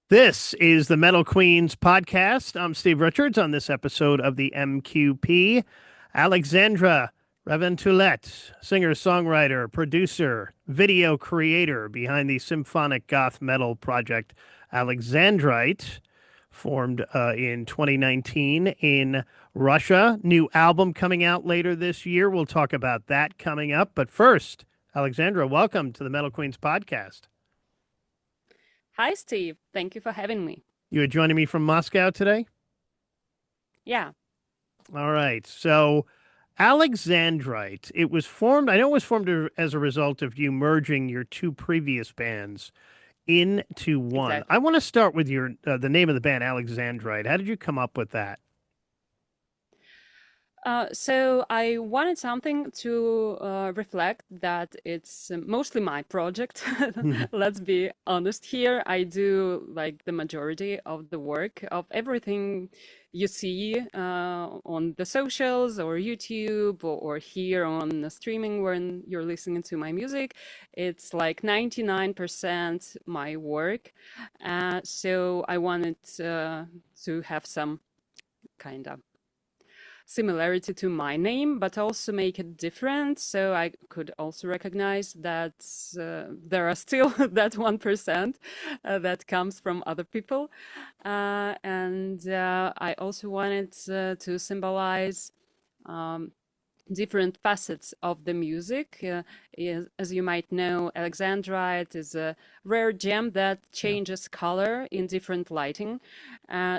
This is the Metal Queens podcast. I'm Steve Richards. On this episode of the MQP, Alexandra Revontulet, singer, songwriter, producer, video creator behind the symphonic goth metal project Alexandrite, formed in 2019 in Russia. New album coming out later this year. We'll talk about that coming up. But first, Alexandra, welcome to the Metal Queens podcast. Hi, Steve. Thank you for having me. You are joining me from Moscow today? Yeah, All right. So, Alexandrite, it was formed, I know it was formed as a result of you merging your two previous bands into one. I exactly. want to start with your the name of the band, Alexandrite. How did you come up with that? So I wanted something to reflect that it's mostly my project. Let's be honest here. I do like the majority of the work of everything you see on the socials or YouTube or here on the streaming when you're listening to my music. It's like 99% my work. So I wanted to have some kind of similarity to my name, but also make it different. So I could also recognize that there are still that 1% that comes from other people. And I also wanted to symbolize um, different facets of the music. As you might know, Alexandrite is a rare gem that Yeah. changes color in different lighting.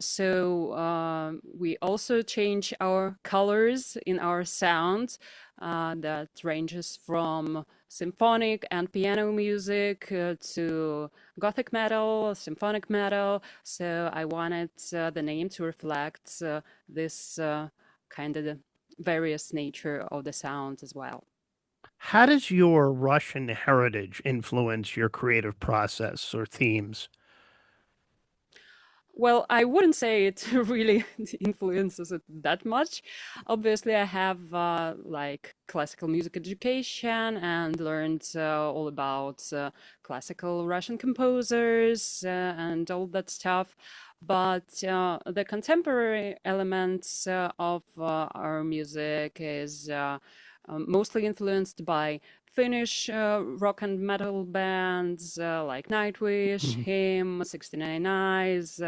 So we also change our colors in our sound that ranges from symphonic and piano music to Gothic metal, symphonic metal. So I wanted the name to reflect this kind of various nature of the sound as well. How does your Russian heritage influence your creative process or themes? Well, I wouldn't say it really influences it that much. Obviously, I have like classical music education and learned all about classical Russian composers and all that stuff. But the contemporary elements of our music is mostly influenced by Finnish rock and metal bands like Nightwish, Mhm. Him, 69 Eyes,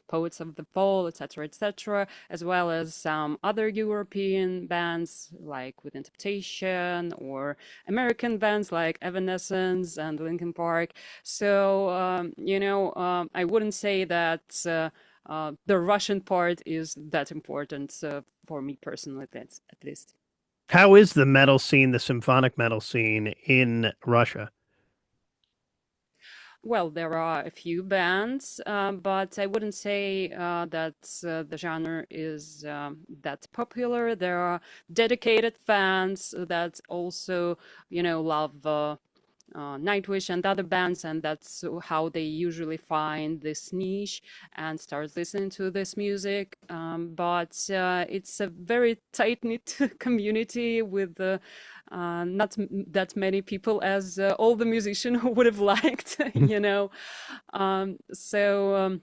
Poets of the Fall, etc., etc., as well as some other European bands like Within Temptation or American bands like Evanescence and Linkin Park. So, I wouldn't say that the Russian part is that important for me personally, that's at least. How is the metal scene, the symphonic metal scene in Russia? Well, there are a few bands, but I wouldn't say that the genre is that popular. There are dedicated fans that also, love Nightwish and other bands, and that's how they usually find this niche and start listening to this music. But it's a very tight-knit community with not that many people as all the musicians would have liked, So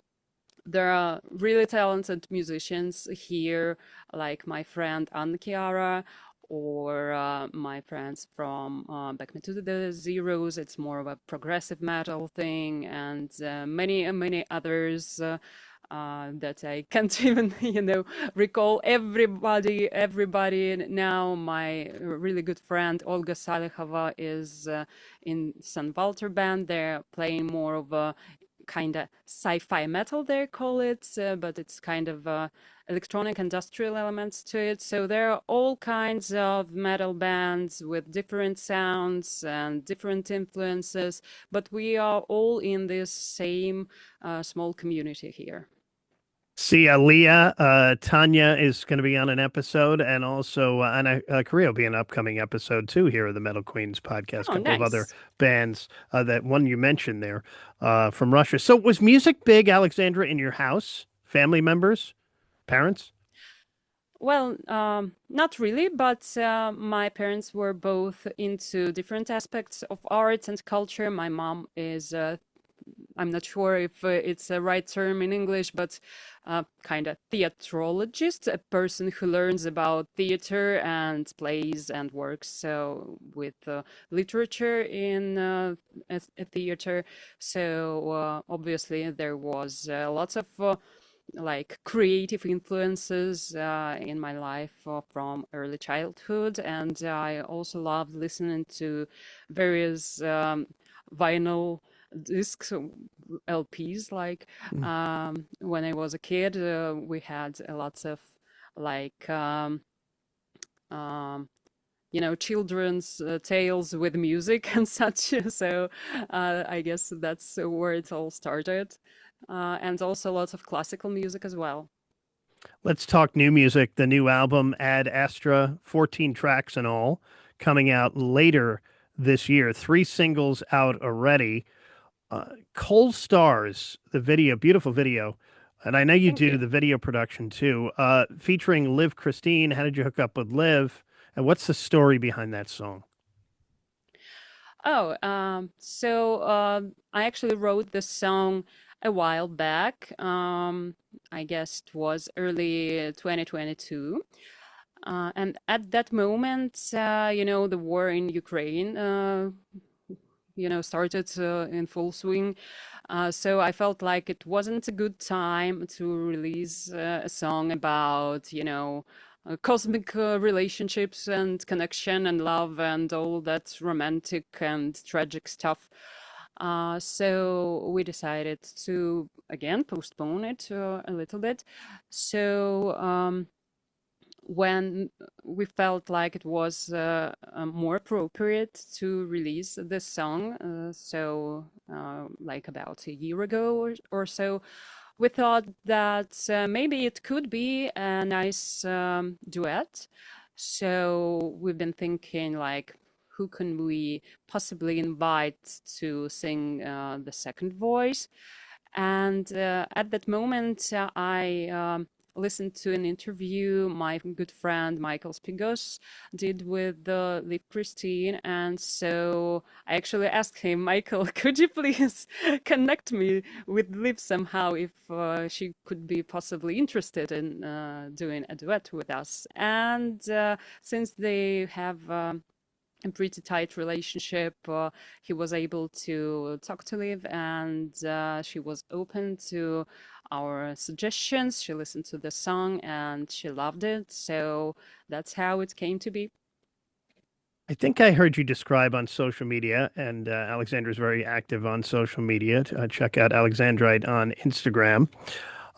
there are really talented musicians here, like my friend Anna Chiara or my friends from Back Me to the Zeros. It's more of a progressive metal thing, and many others. That I can't even, recall everybody now. My really good friend Olga Salihova is in San Walter band. They're playing more of a kind of sci-fi metal they call it, but it's kind of electronic industrial elements to it. So there are all kinds of metal bands with different sounds and different influences, but we are all in this same small community here. See, Leah, Tanya is going to be on an episode, and also Anna Korea will be an upcoming episode too here of the Metal Queens podcast. A Oh, couple of other nice. bands that one you mentioned there from Russia. So, was music big, Alexandra, in your house? Family members, parents? Well, not really, but my parents were both into different aspects of art and culture. My mom is I'm not sure if it's a right term in English, but kind of theatrologist, a person who learns about theater and plays and works with literature in a theater. So obviously there was lots of like creative influences in my life from early childhood, and I also loved listening to various vinyl discs, LPs. Like Mm. when I was a kid, we had lots of like um, children's tales with music and such. So I guess that's where it all started. And also lots of classical music as well. Let's talk new music. The new album, Ad Astra, 14 tracks in all, coming out later this year. Three singles out already. Coal Stars, the video, beautiful video. And I know you Thank do you. the video production too, featuring Liv Kristine. How did you hook up with Liv? And what's the story behind that song? Oh, so I actually wrote this song a while back. I guess it was early 2022. And at that moment, the war in Ukraine, started in full swing. So I felt like it wasn't a good time to release a song about, cosmic relationships and connection and love and all that romantic and tragic stuff. So we decided to again postpone it a little bit. So when we felt like it was more appropriate to release this song, like about a year ago or so, we thought that maybe it could be a nice duet. So we've been thinking like, who can we possibly invite to sing the second voice? And at that moment, I listened to an interview my good friend Michael Spigos did with Liv Kristine. And so I actually asked him, Michael, could you please connect me with Liv somehow if she could be possibly interested in doing a duet with us? And since they have a pretty tight relationship. He was able to talk to Liv, and she was open to our suggestions. She listened to the song and she loved it. So that's how it came to be. I think I heard you describe on social media, and Alexandra is very active on social media. Check out Alexandrite on Instagram,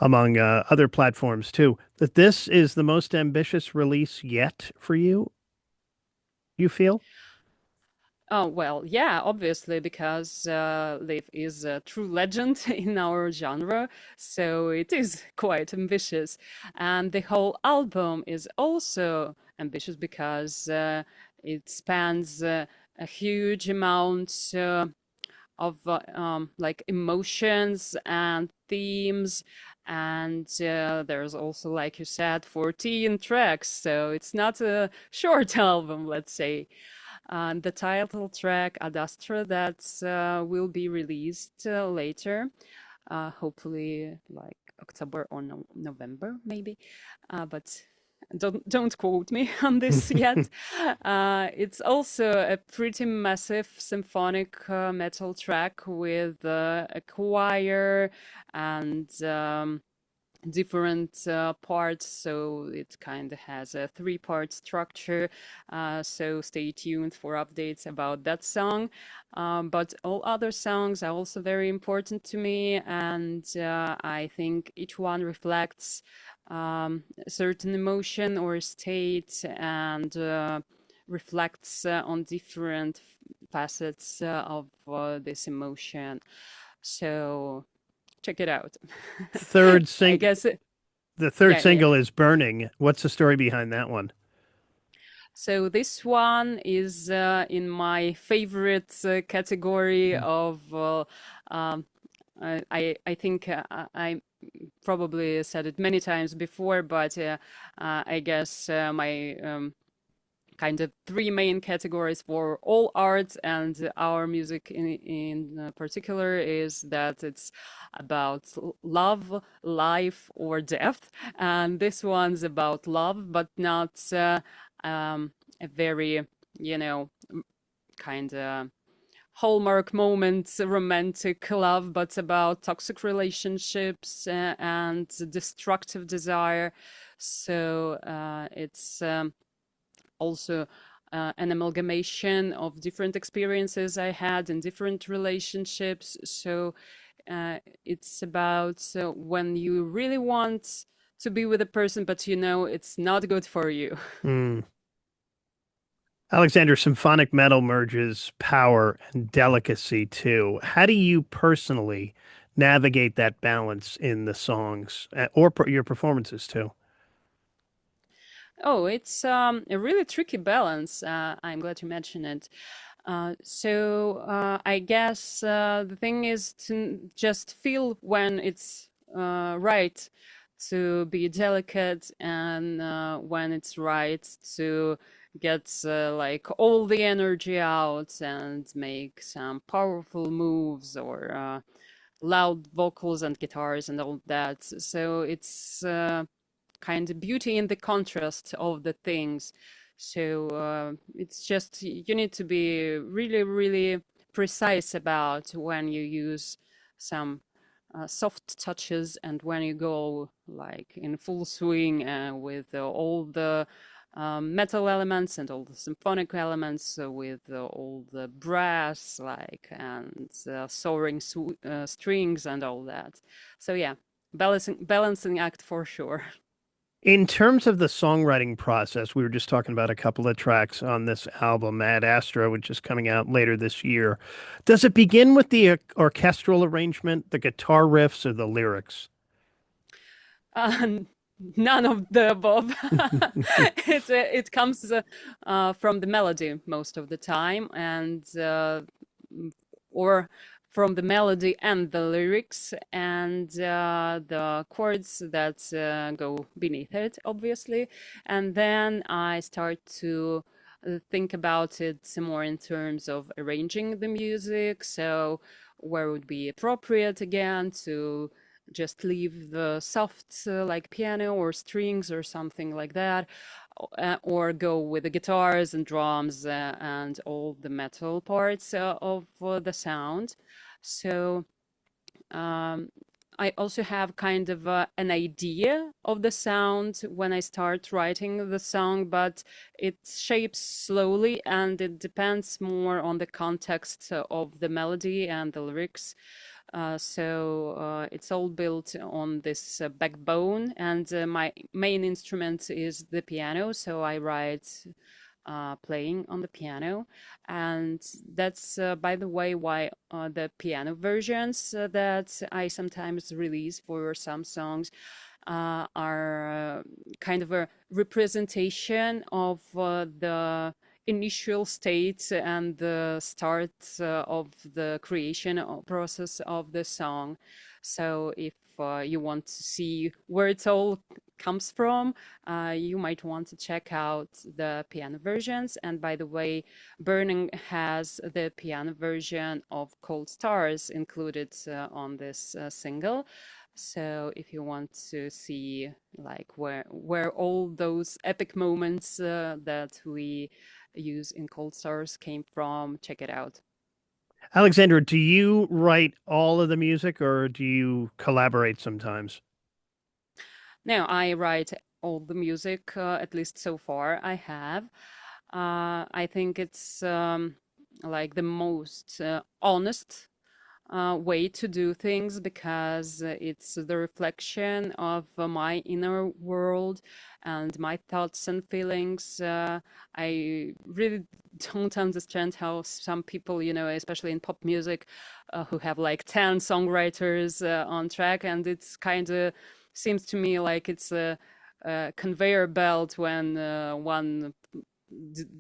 among other platforms too, that this is the most ambitious release yet for you, you feel? Oh, well, yeah, obviously, because Liv is a true legend in our genre, so it is quite ambitious. And the whole album is also ambitious because it spans a huge amount of like emotions and themes. And there's also, like you said, 14 tracks, so it's not a short album, let's say. The title track Ad Astra that will be released later, hopefully like October or November maybe, but don't quote me on this yet. It's also a pretty massive symphonic metal track with a choir and different parts, so it kind of has a three-part structure. So stay tuned for updates about that song. But all other songs are also very important to me, and I think each one reflects a certain emotion or state, and reflects on different facets of this emotion. So check it out. Third I sing guess, the third yeah. single is Burning. What's the story behind that one? So this one is in my favorite category Mm. of. Um, I think I probably said it many times before, but I guess my kind of three main categories for all arts, and our music in particular is that it's about love, life, or death. And this one's about love, but not a very, you know, kind of hallmark moments, romantic love, but about toxic relationships and destructive desire. So it's also an amalgamation of different experiences I had in different relationships. So it's about when you really want to be with a person, but you know it's not good for you. Mm. Alexander, symphonic metal merges power and delicacy too. How do you personally navigate that balance in the songs or your performances too? Oh, it's a really tricky balance. I'm glad you mentioned it. I guess the thing is to just feel when it's right to be delicate, and when it's right to get like all the energy out and make some powerful moves, or loud vocals and guitars and all that. So it's kind of beauty in the contrast of the things. So it's just you need to be really, really precise about when you use some soft touches and when you go like in full swing with all the metal elements and all the symphonic elements, with all the brass like and soaring strings and all that. So yeah, balancing act for sure. In terms of the songwriting process, we were just talking about a couple of tracks on this album, Ad Astra, which is coming out later this year. Does it begin with the orchestral arrangement, the guitar riffs, or the lyrics? Uh, None of the above. It comes from the melody most of the time, and or from the melody and the lyrics and the chords that go beneath it, obviously. And then I start to think about it more in terms of arranging the music. So where would be appropriate again to just leave the soft like piano or strings or something like that, or go with the guitars and drums and all the metal parts of the sound. So um, I also have kind of an idea of the sound when I start writing the song, but it shapes slowly and it depends more on the context of the melody and the lyrics. It's all built on this backbone, and my main instrument is the piano. So I write playing on the piano, and that's by the way why the piano versions that I sometimes release for some songs are kind of a representation of the initial state and the start of the creation process of the song. So if you want to see where it all comes from, you might want to check out the piano versions. And by the way, Burning has the piano version of Cold Stars included on this single. So if you want to see like where all those epic moments that we use in Cold Stars came from, check it out. Alexandra, do you write all of the music or do you collaborate sometimes? Now I write all the music, at least so far I have. I think it's like the most honest way to do things, because it's the reflection of my inner world and my thoughts and feelings. I really don't understand how some people, you know, especially in pop music, who have like 10 songwriters on track, and it's kind of seems to me like it's a conveyor belt when one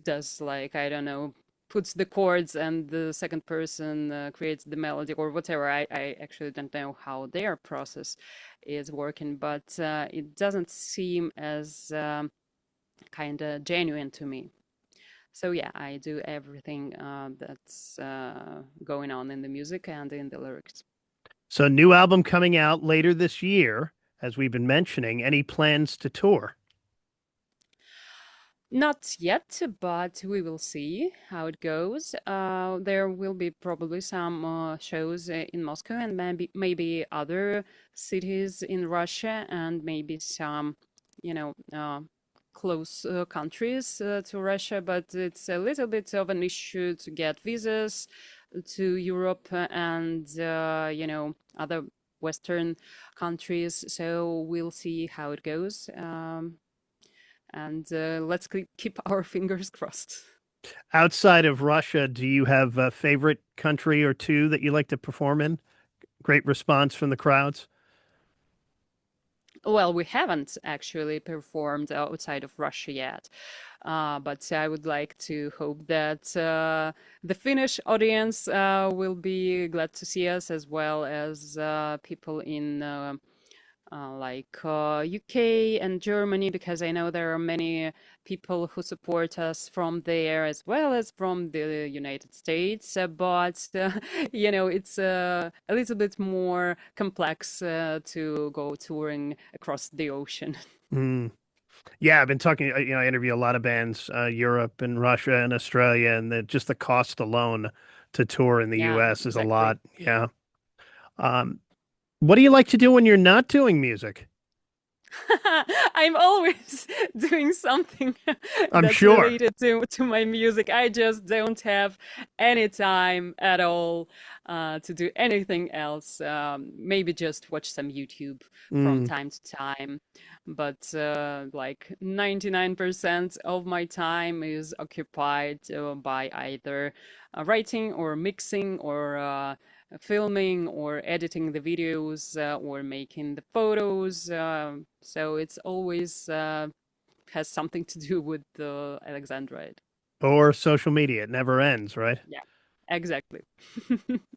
does like, I don't know, puts the chords and the second person creates the melody or whatever. I actually don't know how their process is working, but it doesn't seem as kind of genuine to me. So yeah, I do everything that's going on in the music and in the lyrics. So, new album coming out later this year, as we've been mentioning. Any plans to tour? Not yet, but we will see how it goes. There will be probably some shows in Moscow and maybe other cities in Russia and maybe some, you know, close countries to Russia. But it's a little bit of an issue to get visas to Europe and other Western countries. So we'll see how it goes. And let's keep our fingers crossed. Outside of Russia, do you have a favorite country or two that you like to perform in? Great response from the crowds. Well, we haven't actually performed outside of Russia yet, but I would like to hope that the Finnish audience will be glad to see us, as well as people in UK and Germany, because I know there are many people who support us from there as well as from the United States. But it's a little bit more complex to go touring across the ocean. Mm. Yeah, I've been talking, I interview a lot of bands, Europe and Russia and Australia, and just the cost alone to tour in the Yeah, US is a exactly. lot. Yeah. Um, what do you like to do when you're not doing music? I'm always doing something I'm that's sure. related to my music. I just don't have any time at all to do anything else. Maybe just watch some YouTube from Mm. time to time. But like 99% of my time is occupied by either writing or mixing or filming or editing the videos or making the photos. So it's always has something to do with the Alexandrite. Or social media. It never ends, right? Yeah, exactly.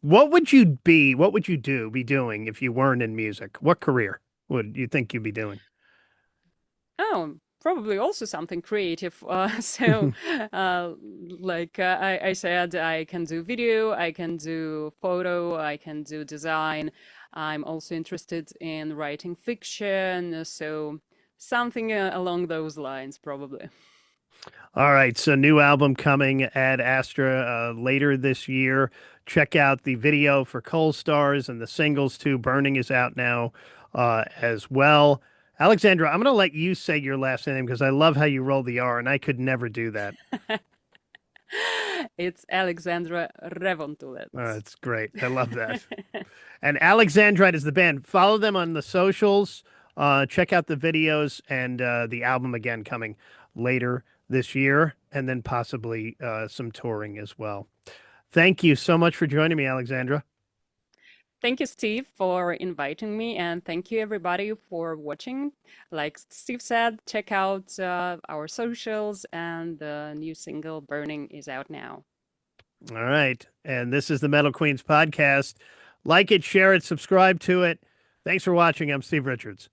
What would you be doing if you weren't in music? What career would you think you'd be doing? Oh, probably also something creative. So, uh, I said, I can do video, I can do photo, I can do design. I'm also interested in writing fiction. So, something along those lines, probably. All right, so new album coming, Ad Astra, later this year. Check out the video for Coal Stars and the singles too. Burning is out now as well. Alexandra, I'm going to let you say your last name because I love how you roll the R, and I could never do that. It's Alexandra Revontulet. It's great. I love that. And Alexandrite is the band. Follow them on the socials. Check out the videos and the album again coming later this year, and then possibly some touring as well. Thank you so much for joining me, Alexandra. Thank you, Steve, for inviting me, and thank you, everybody, for watching. Like Steve said, check out our socials, and the new single, Burning, is out now. All right. And this is the Metal Queens podcast. Like it, share it, subscribe to it. Thanks for watching. I'm Steve Richards.